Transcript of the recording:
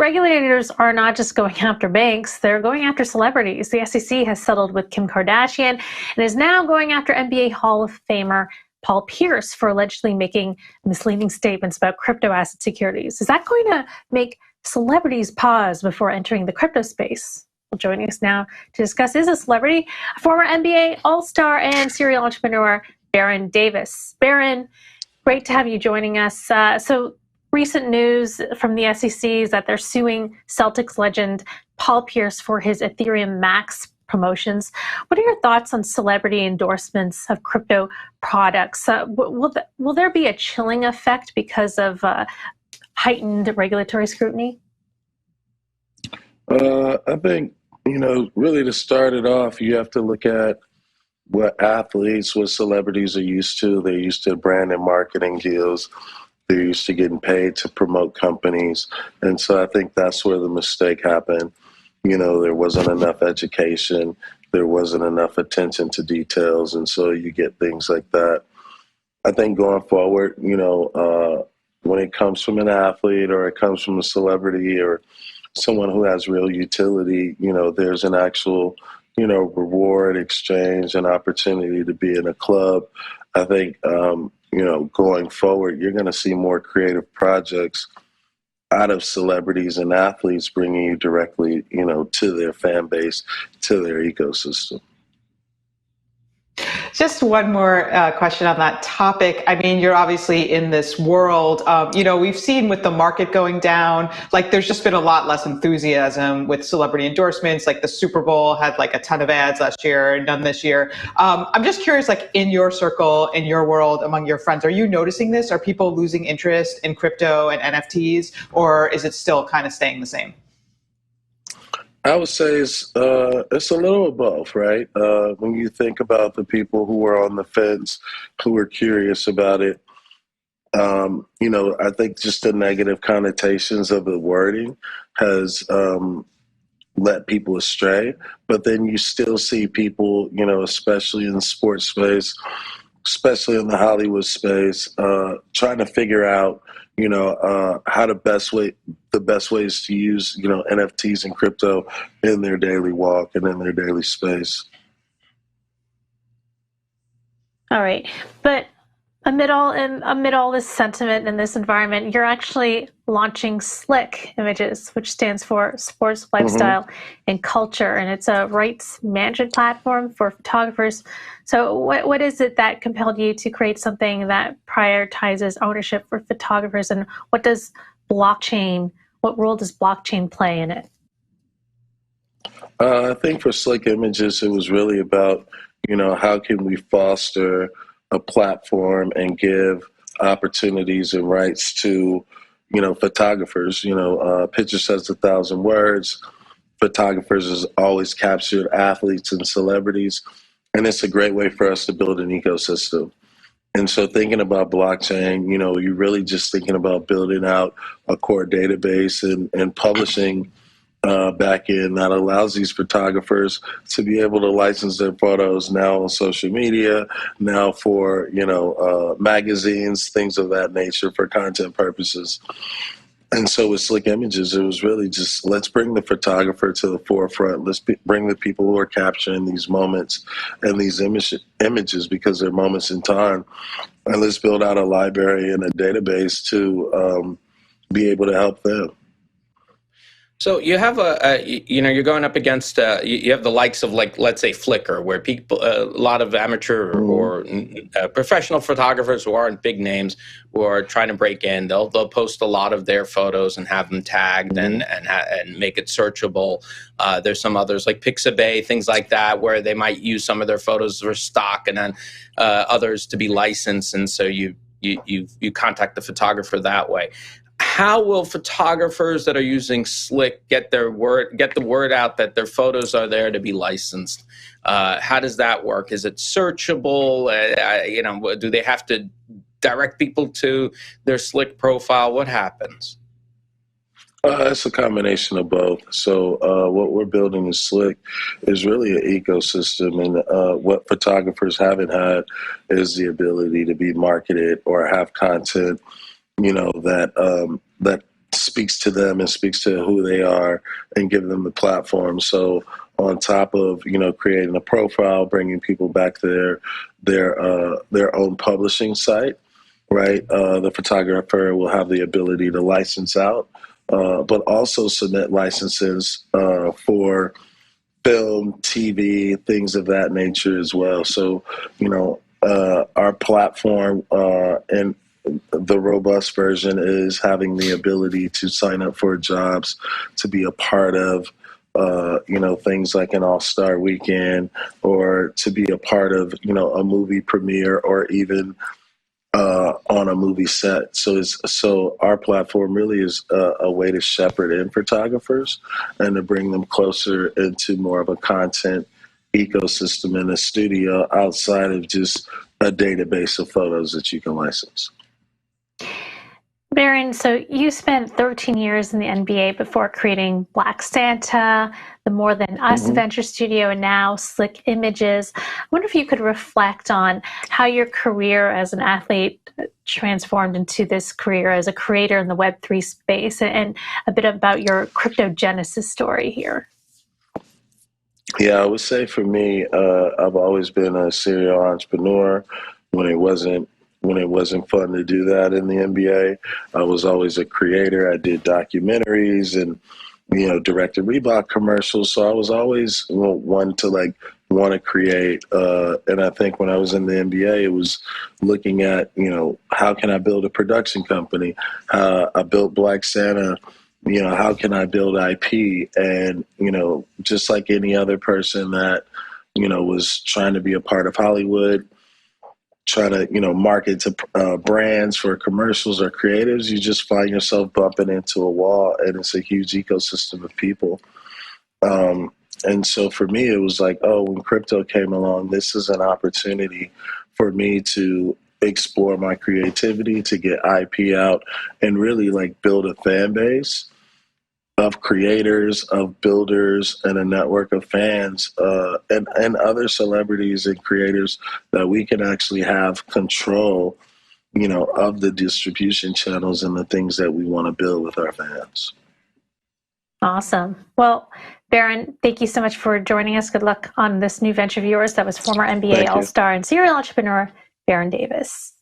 regulators are not just going after banks, they're going after celebrities. The SEC has settled with Kim Kardashian and is now going after NBA Hall of Famer Paul Pierce for allegedly making misleading statements about crypto asset securities. Is that going to make celebrities pause before entering the crypto space? Well, joining us now to discuss is a celebrity, former NBA All-Star and serial entrepreneur, Baron Davis. Baron, great to have you joining us. So recent news from the SEC is that they're suing Celtics legend Paul Pierce for his Ethereum Max promotions. What are your thoughts on celebrity endorsements of crypto products? Will there be a chilling effect because of heightened regulatory scrutiny? I think, really to start it off, you have to look at what celebrities are used to. They're used to brand and marketing deals. They're used to getting paid to promote companies. And so I think that's where the mistake happened. There wasn't enough education. There wasn't enough attention to details. And so you get things like that. I think going forward, when it comes from an athlete or it comes from a celebrity or someone who has real utility, there's an actual, reward, exchange, and opportunity to be in a club. I think, going forward, you're going to see more creative projects out of celebrities and athletes bringing you directly, to their fan base, to their ecosystem. Just one more question on that topic. I mean, you're obviously in this world. We've seen with the market going down, there's just been a lot less enthusiasm with celebrity endorsements. Like the Super Bowl had a ton of ads last year, none this year. I'm just curious, in your circle, in your world, among your friends, are you noticing this? Are people losing interest in crypto and NFTs, or is it still kind of staying the same? I would say it's a little of both, right? When you think about the people who were on the fence, who were curious about it, I think just the negative connotations of the wording has led people astray. But then you still see people, especially in the sports space, especially in the Hollywood space, trying to figure out, how the best ways to use, NFTs and crypto in their daily walk and in their daily space. All right. But amid all this sentiment and this environment, you're actually launching SLiC Images, which stands for Sports, Lifestyle, and Culture. And it's a rights management platform for photographers. So what is it that compelled you to create something that prioritizes ownership for photographers? And what role does blockchain play in it? I think for SLiC Images, it was really about, how can we foster a platform and give opportunities and rights to, photographers. Picture says 1,000 words. Photographers has always captured athletes and celebrities, and it's a great way for us to build an ecosystem. And so thinking about blockchain, you're really just thinking about building out a core database and publishing backend that allows these photographers to be able to license their photos now on social media, now for, magazines, things of that nature for content purposes. And so with SLiC Images, it was really just, let's bring the photographer to the forefront. Let's bring the people who are capturing these moments and these images because they're moments in time. And let's build out a library and a database to be able to help them. So you have you're going up against, you have the likes of let's say Flickr, where people, a lot of amateur or professional photographers who aren't big names who are trying to break in, they'll post a lot of their photos and have them tagged and make it searchable. There's some others like Pixabay, things like that, where they might use some of their photos for stock and then others to be licensed. And so you contact the photographer that way. How will photographers that are using SLiC get the word out that their photos are there to be licensed? How does that work? Is it searchable? Do they have to direct people to their SLiC profile? What happens? It's a combination of both. So what we're building in SLiC is really an ecosystem, and what photographers haven't had is the ability to be marketed or have content that speaks to them and speaks to who they are and give them the platform. So on top of, creating a profile, bringing people back to their own publishing site, right? The photographer will have the ability to license out, but also submit licenses for film, TV, things of that nature as well. So, our platform and the robust version is having the ability to sign up for jobs, to be a part of, things like an All-Star Weekend, or to be a part of, a movie premiere, or even on a movie set. So our platform really is a way to shepherd in photographers and to bring them closer into more of a content ecosystem in the studio outside of just a database of photos that you can license. Baron, so you spent 13 years in the NBA before creating Black Santa, the More Than Us venture studio, and now SLiC Images. I wonder if you could reflect on how your career as an athlete transformed into this career as a creator in the Web3 space, and a bit about your cryptogenesis story here. Yeah, I would say for me, I've always been a serial entrepreneur. When it wasn't fun to do that in the NBA, I was always a creator. I did documentaries and, directed Reebok commercials. So I was always one to want to create. And I think when I was in the NBA, it was looking at, how can I build a production company? I built Black Santa. How can I build IP? And, just like any other person that, was trying to be a part of Hollywood, trying to, market to brands for commercials or creatives, you just find yourself bumping into a wall, and it's a huge ecosystem of people. And so for me, it was like, when crypto came along, this is an opportunity for me to explore my creativity, to get IP out, and really build a fan base of creators, of builders, and a network of fans, and other celebrities and creators that we can actually have control, of the distribution channels and the things that we want to build with our fans. Awesome. Well, Baron, thank you so much for joining us. Good luck on this new venture of yours. That was former NBA All-Star and serial entrepreneur, Baron Davis.